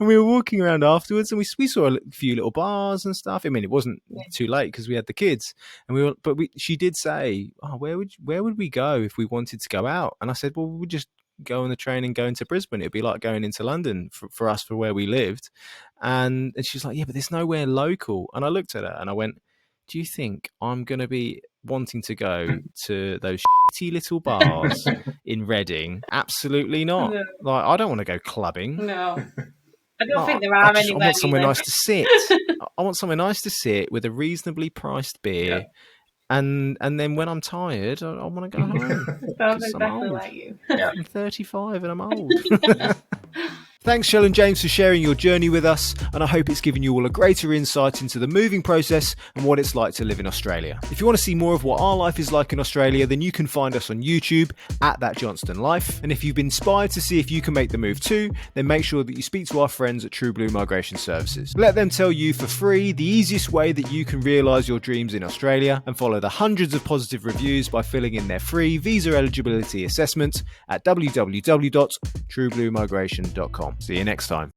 we were walking around afterwards, and we saw a few little bars and stuff. I mean, it wasn't too late because we had the kids, and she did say, oh, where would we go if we wanted to go out? And I said, well, we'd just go on the train and go into Brisbane. It'd be like going into London for us, for where we lived. And she's like, yeah, but there's nowhere local. And I looked at her and I went, do you think I'm going to be wanting to go to those shitty little bars in Reading? Absolutely not. No. Like, I don't want to go clubbing. No. I don't think there are anywhere. I want somewhere nice to sit. I want somewhere nice to sit with a reasonably priced beer. Yeah. And then when I'm tired, I want to go home. Sounds exactly like you. Yeah. I'm 35 and I'm old. Thanks, Chelle and James, for sharing your journey with us, and I hope it's given you all a greater insight into the moving process and what it's like to live in Australia. If you want to see more of what our life is like in Australia, then you can find us on YouTube at That Johnston Life. And if you've been inspired to see if you can make the move too, then make sure that you speak to our friends at True Blue Migration Services. Let them tell you for free the easiest way that you can realise your dreams in Australia, and follow the hundreds of positive reviews by filling in their free visa eligibility assessment at www.truebluemigration.com. See you next time.